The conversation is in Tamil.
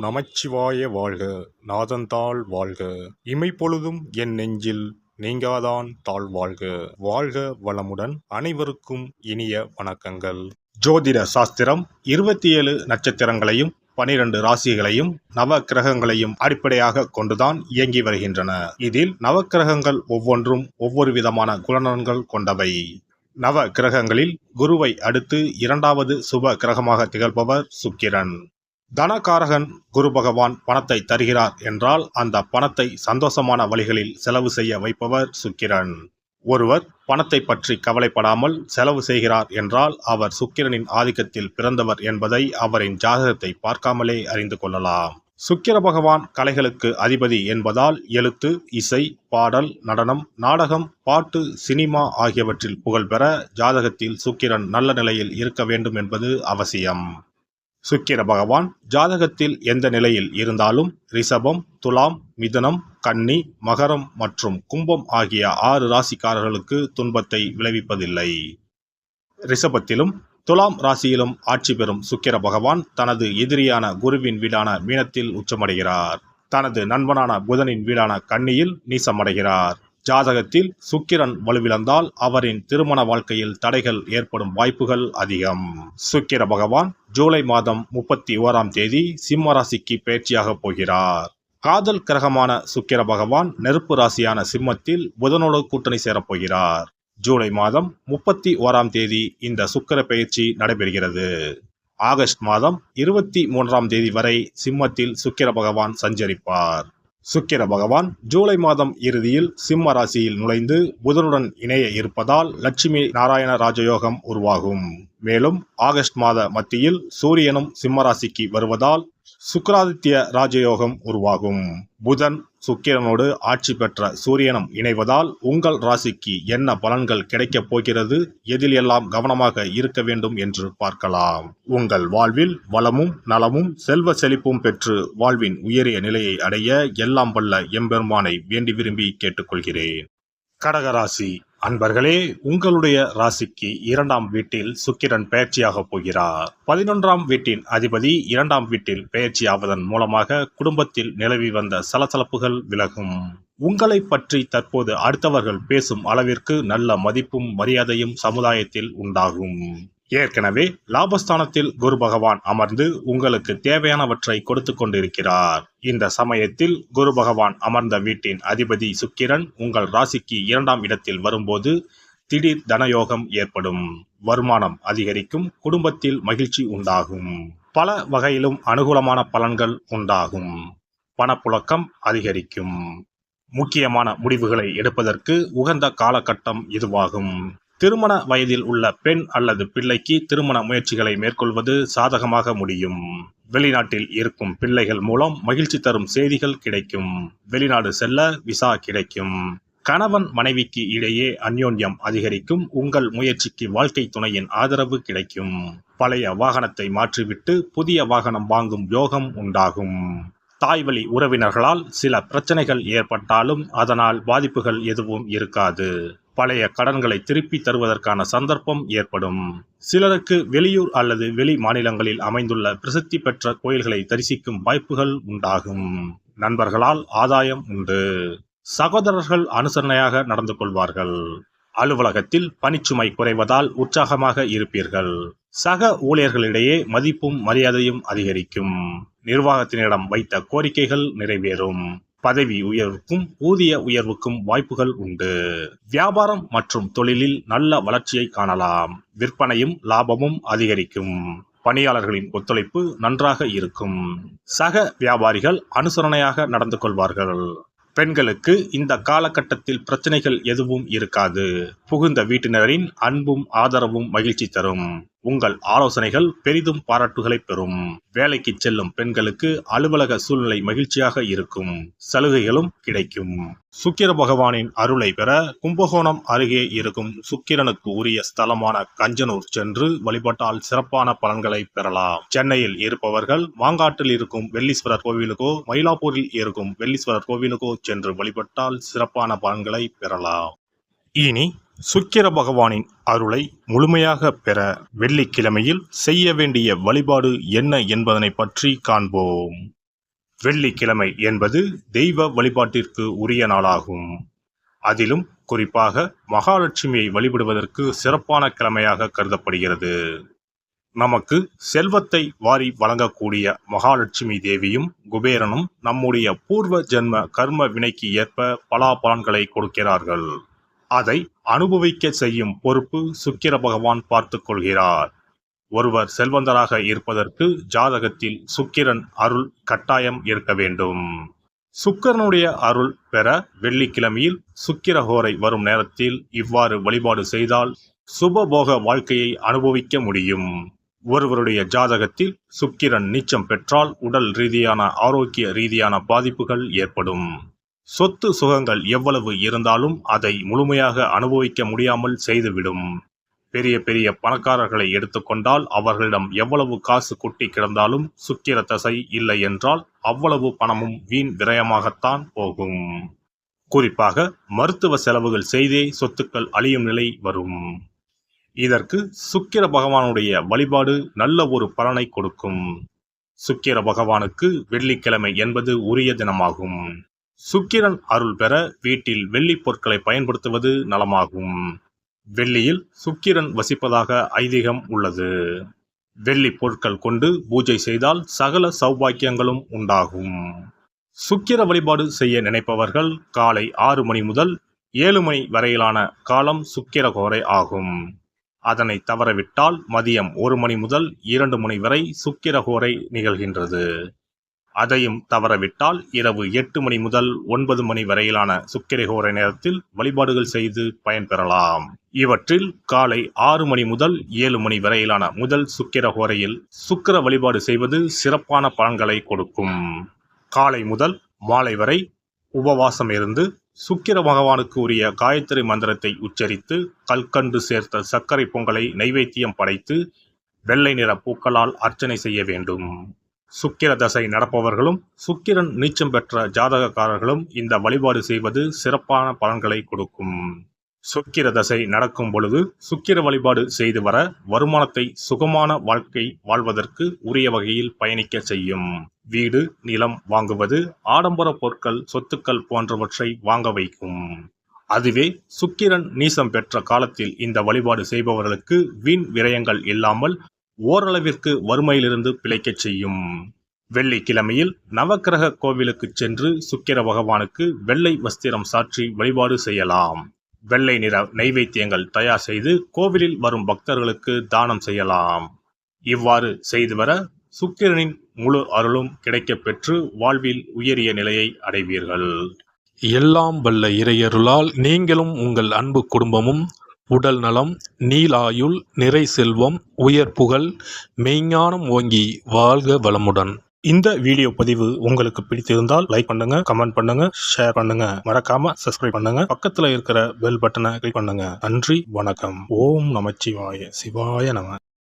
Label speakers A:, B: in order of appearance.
A: நமச்சிவாய வாழ்க. நாதன்தாள் வாழ்க. இமைப்பொழுதும் என் நெஞ்சில் நீங்காதான் தாழ் வாழ்க. வாழ்க வளமுடன். அனைவருக்கும் இனிய வணக்கங்கள். ஜோதிட சாஸ்திரம் 27 நட்சத்திரங்களையும் 12 ராசிகளையும் நவ கிரகங்களையும் அடிப்படையாக கொண்டுதான் இயங்கி வருகின்றன. இதில் நவக்கிரகங்கள் ஒவ்வொன்றும் ஒவ்வொரு விதமான குணநலன்கள் கொண்டவை. நவ கிரகங்களில் குருவை அடுத்து 2வது சுப கிரகமாக திகழ்பவர் சுக்கிரன். தனகாரகன் குரு பகவான் பணத்தை தருகிறார் என்றால் அந்த பணத்தை சந்தோஷமான வழிகளில் செலவு செய்ய வைப்பவர் சுக்கிரன். ஒருவர் பணத்தை பற்றி கவலைப்படாமல் செலவு செய்கிறார் என்றால் அவர் சுக்கிரனின் ஆதிக்கத்தில் பிறந்தவர் என்பதை அவரின் ஜாதகத்தை பார்க்காமலே அறிந்து கொள்ளலாம். சுக்கிர பகவான் கலைகளுக்கு அதிபதி என்பதால் எழுத்து, இசை, பாடல், நடனம், நாடகம், பாட்டு, சினிமா ஆகியவற்றில் புகழ்பெற ஜாதகத்தில் சுக்கிரன் நல்ல நிலையில் இருக்க வேண்டும் என்பது அவசியம். சுக்கிர பகவான் ஜாதகத்தில் எந்த நிலையில் இருந்தாலும் ரிஷபம், துலாம், மிதுனம், கன்னி, மகரம் மற்றும் கும்பம் ஆகிய 6 ராசிக்காரர்களுக்கு துன்பத்தை விளைவிப்பதில்லை. ரிஷபத்திலும் துலாம் ராசியிலும் ஆட்சி பெறும் சுக்கிர பகவான் தனது எதிரியான குருவின் வீடான மீனத்தில் உச்சமடைகிறார். தனது நண்பனான புதனின் வீடான கன்னியில் நீசமடைகிறார். ஜாதகத்தில் சுக்கிரன் வலுவிழந்தால் அவரின் திருமண வாழ்க்கையில் தடைகள் ஏற்படும் வாய்ப்புகள் அதிகம். சுக்கிர பகவான் ஜூலை மாதம் 31ஆம் தேதி சிம்ம ராசிக்கு பயிற்சியாக போகிறார். காதல் கிரகமான சுக்கிர பகவான் நெருப்பு ராசியான சிம்மத்தில் புதனோடு கூட்டணி சேரப்போகிறார். ஜூலை மாதம் 31ஆம் தேதி இந்த சுக்கிர பயிற்சி நடைபெறுகிறது. ஆகஸ்ட் மாதம் 23ஆம் தேதி வரை சிம்மத்தில் சுக்கிர பகவான் சஞ்சரிப்பார். சுக்கிர பகவான் ஜூலை மாதம் இறுதியில் சிம்ம ராசியில் நுழைந்து புதனுடன் இணைய இருப்பதால் லட்சுமி நாராயண ராஜயோகம் உருவாகும். மேலும் ஆகஸ்ட் மாத மத்தியில் சூரியனும் சிம்ம ராசிக்கு வருவதால் சுக்கிராதித்ய ராஜயோகம் உருவாகும். புதன் சுக்கிரனோடு ஆட்சி பெற்ற சூரியனும் இணைவதால் உங்கள் ராசிக்கு என்ன பலன்கள் கிடைக்கப் போகிறது, எதில் எல்லாம் கவனமாக இருக்க வேண்டும் என்று பார்க்கலாம். உங்கள் வாழ்வில் வளமும் நலமும் செல்வ செழிப்பும் பெற்று வாழ்வின் உயரிய நிலையை அடைய எல்லாம் வல்ல எம்பெருமானை வேண்டி விரும்பி கேட்டுக்கொள்கிறேன். கடகராசி அன்பர்களே, உங்களுடைய ராசிக்கு 2ஆம் வீட்டில் சுக்கிரன் பெயர்ச்சியாக போகிறார். 11ஆம் வீட்டின் அதிபதி 2ஆம் வீட்டில் பெயர்ச்சியாவதன் மூலமாக குடும்பத்தில் நிலவி வந்த சலசலப்புகள் விலகும். உங்களை பற்றி தற்போது அடுத்தவர்கள் பேசும் அளவிற்கு நல்ல மதிப்பும் மரியாதையும் சமுதாயத்தில் உண்டாகும். ஏற்கனவே லாபஸ்தானத்தில் குரு பகவான் அமர்ந்து உங்களுக்கு தேவையானவற்றை கொடுத்து கொண்டிருக்கிறார். இந்த சமயத்தில் குரு பகவான் அமர்ந்த வீட்டின் அதிபதி சுக்கிரன் உங்கள் ராசிக்கு 2ஆம் இடத்தில் வரும்போது திடீர் தனயோகம் ஏற்படும். வருமானம் அதிகரிக்கும். குடும்பத்தில் மகிழ்ச்சி உண்டாகும். பல வகையிலும் அனுகூலமான பலன்கள் உண்டாகும். பணப்புழக்கம் அதிகரிக்கும். முக்கியமான முடிவுகளை எடுப்பதற்கு உகந்த காலகட்டம் இதுவாகும். திருமண வயதில் உள்ள பெண் அல்லது பிள்ளைக்கு திருமண முயற்சிகளை மேற்கொள்வது சாதகமாக முடியும். வெளிநாட்டில் இருக்கும் பிள்ளைகள் மூலம் மகிழ்ச்சி தரும் செய்திகள் கிடைக்கும். வெளிநாடு செல்ல விசா கிடைக்கும். கணவன் மனைவிக்கு இடையே அந்யோன்யம் அதிகரிக்கும். உங்கள் முயற்சிக்கு வாழ்க்கை துணையின் ஆதரவு கிடைக்கும். பழைய வாகனத்தை மாற்றிவிட்டு புதிய வாகனம் வாங்கும் யோகம் உண்டாகும். தாய்வழி உறவினர்களால் சில பிரச்சனைகள் ஏற்பட்டாலும் அதனால் பாதிப்புகள் எதுவும் இருக்காது. பழைய கடன்களை திருப்பி தருவதற்கான சந்தர்ப்பம் ஏற்படும். சிலருக்கு வெளியூர் அல்லது வெளி மாநிலங்களில் அமைந்துள்ள பிரசித்தி பெற்ற கோயில்களை தரிசிக்கும் வாய்ப்புகள் உண்டாகும். நண்பர்களால் ஆதாயம் உண்டு. சகோதரர்கள் அனுசரணையாக நடந்து கொள்வார்கள். அலுவலகத்தில் பணிச்சுமை குறைவதால் உற்சாகமாக இருப்பீர்கள். சக ஊழியர்களிடையே மதிப்பும் மரியாதையும் அதிகரிக்கும். நிர்வாகத்தினிடம் வைத்த கோரிக்கைகள் நிறைவேறும். பதவி உயர்வுக்கும் ஊதிய உயர்வுக்கும் வாய்ப்புகள் உண்டு. வியாபாரம் மற்றும் தொழிலில் நல்ல வளர்ச்சியை காணலாம். விற்பனையும் லாபமும் அதிகரிக்கும். பணியாளர்களின் ஒத்துழைப்பு நன்றாக இருக்கும். சக வியாபாரிகள் அனுசரணையாக நடந்து கொள்வார்கள். பெண்களுக்கு இந்த காலகட்டத்தில் பிரச்சனைகள் எதுவும் இருக்காது. புகுந்த வீட்டினரின் அன்பும் ஆதரவும் மகிழ்ச்சி தரும். உங்கள் ஆலோசனைகள் பெரிதும் பாராட்டுகளை பெறும். வேலைக்கு செல்லும் பெண்களுக்கு அலுவலக சூழ்நிலை மகிழ்ச்சியாக இருக்கும். சலுகைகளும் கிடைக்கும். சுக்கிர பகவானின் அருளை பெற கும்பகோணம் அருகே இருக்கும் சுக்கிரனுக்கு உரிய ஸ்தலமான கஞ்சனூர் சென்று வழிபட்டால் சிறப்பான பலன்களை பெறலாம். சென்னையில் இருப்பவர்கள் மாங்காட்டில் இருக்கும் வெள்ளீஸ்வரர் கோவிலுக்கோ மயிலாப்பூரில் இருக்கும் வெள்ளீஸ்வரர் கோவிலுக்கோ சென்று வழிபட்டால் சிறப்பான பலன்களை பெறலாம். இனி சுக்கிர பகவானின் அருளை முழுமையாக பெற வெள்ளிக்கிழமையில் செய்ய வேண்டிய வழிபாடு என்ன என்பதனை பற்றி காண்போம். வெள்ளிக்கிழமை என்பது தெய்வ வழிபாட்டிற்கு உரிய நாளாகும். அதிலும் குறிப்பாக மகாலட்சுமியை வழிபடுவதற்கு சிறப்பான கிழமையாக கருதப்படுகிறது. நமக்கு செல்வத்தை வாரி வழங்கக்கூடிய மகாலட்சுமி தேவியும் குபேரனும் நம்முடைய பூர்வ ஜென்ம கர்ம வினைக்கு ஏற்ப பலாபலன்களை கொடுக்கிறார்கள். அதை அனுபவிக்க செய்யும் பொறுப்பு சுக்கிர பகவான் பார்த்து கொள்கிறார். ஒருவர் செல்வந்தராக இருப்பதற்கு ஜாதகத்தில் சுக்கிரன் அருள் கட்டாயம் இருக்க வேண்டும். சுக்கிரனுடைய அருள் பெற வெள்ளிக்கிழமையில் சுக்கிரஹோரை வரும் நேரத்தில் இவ்வாறு வழிபாடு செய்தால் சுபபோக வாழ்க்கையை அனுபவிக்க முடியும். ஒருவருடைய ஜாதகத்தில் சுக்கிரன் நீச்சம் பெற்றால் உடல் ரீதியான ஆரோக்கிய ரீதியான பாதிப்புகள் ஏற்படும். சொத்து சுகங்கள் எவ்வளவு இருந்தாலும் அதை முழுமையாக அனுபவிக்க முடியாமல் செய்துவிடும். பெரிய பெரிய பணக்காரர்களை எடுத்துக்கொண்டால் அவர்களிடம் எவ்வளவு காசு கொட்டி கிடந்தாலும் சுக்கிர தசை இல்லை என்றால் அவ்வளவு பணமும் வீண் விரயமாகத்தான் போகும். குறிப்பாக மருத்துவ செலவுகள் செய்தே சொத்துக்கள் அழியும் நிலை வரும். இதற்கு சுக்கிர பகவானுடைய வழிபாடு நல்ல ஒரு பலனை கொடுக்கும். சுக்கிர பகவானுக்கு வெள்ளிக்கிழமை என்பது உரிய தினமாகும். சுக்கிரன் அருள் பெற வீட்டில் வெள்ளி பொருட்களை பயன்படுத்துவது நலமாகும். வெள்ளியில் சுக்கிரன் வசிப்பதாக ஐதீகம் உள்ளது. வெள்ளி பொருட்கள் கொண்டு பூஜை செய்தால் சகல சௌபாக்கியங்களும் உண்டாகும். சுக்கிர வழிபாடு செய்ய நினைப்பவர்கள் காலை 6 மணி முதல் 7 மணி வரையிலான காலம் சுக்கிரஹோரை ஆகும். அதனை தவறவிட்டால் மதியம் 1 மணி முதல் 2 மணி வரை சுக்கிரஹோரை நிகழ்கின்றது. அதையும் தவறவிட்டால் இரவு 8 மணி முதல் 9 மணி வரையிலான சுக்கிரஹோரை நேரத்தில் வழிபாடுகள் செய்து பயன்பெறலாம். இவற்றில் காலை 6 மணி முதல் 7 மணி வரையிலான முதல் சுக்கிரஹோரையில் சுக்கிர வழிபாடு செய்வது சிறப்பான பலன்களை கொடுக்கும். காலை முதல் மாலை வரை உபவாசம் இருந்து சுக்கிர பகவானுக்கு உரிய காயத்ரி மந்திரத்தை உச்சரித்து கல்கண்டு சேர்த்த சர்க்கரை பொங்கலை நைவேத்தியம் படைத்து வெள்ளை நிற பூக்களால் அர்ச்சனை செய்ய வேண்டும். சுக்கிர தசை நடப்பவர்களும் சுக்கிரன் நீச்சம் பெற்ற ஜாதகக்காரர்களும் இந்த வழிபாடு செய்வது சிறப்பான பலன்களை கொடுக்கும். சுக்கிர தசை நடக்கும் பொழுது சுக்கிர வழிபாடு செய்து வர வருமானத்தை சுகமான வாழ்க்கை வாழ்வதற்கு உரிய வகையில் பயணிக்க செய்யும். வீடு நிலம் வாங்குவது, ஆடம்பர பொருட்கள் சொத்துக்கள் போன்றவற்றை வாங்க வைக்கும். அதுவே சுக்கிரன் நீசம் பெற்ற காலத்தில் இந்த வழிபாடு செய்பவர்களுக்கு வீண் விரயங்கள் இல்லாமல் ஓரளவிற்கு வறுமையிலிருந்து பிழைக்கச் செய்யும். வெள்ளிக்கிழமையில் நவக்கிரக கோவிலுக்கு சென்று சுக்கிர பகவானுக்கு வெள்ளை வஸ்திரம் சாற்றி வழிபாடு செய்யலாம். வெள்ளை நிற நைவேத்தியங்கள் தயார் செய்து கோவிலில் வரும் பக்தர்களுக்கு தானம் செய்யலாம். இவ்வாறு செய்து வர சுக்கிரனின் முழு அருளும் கிடைக்கப் பெற்று வாழ்வில் உயரிய நிலையை அடைவீர்கள்.
B: எல்லாம் வல்ல இறையருளால் நீங்களும் உங்கள் அன்பு குடும்பமும் உடல் நலம், நீலாயுள், நிறை செல்வம், உயர் புகழ், மெய்ஞானம் ஓங்கி வாழ்க வளமுடன்.
A: இந்த வீடியோ பதிவு உங்களுக்கு பிடித்திருந்தால் லைக் பண்ணுங்க, கமெண்ட் பண்ணுங்க, ஷேர் பண்ணுங்க, மறக்காம சப்ஸ்கிரைப் பண்ணுங்க, பக்கத்துல இருக்கிற பெல் பட்டனை கிளிக் பண்ணுங்க. நன்றி, வணக்கம். ஓம் நமச்சிவாய, சிவாய நம.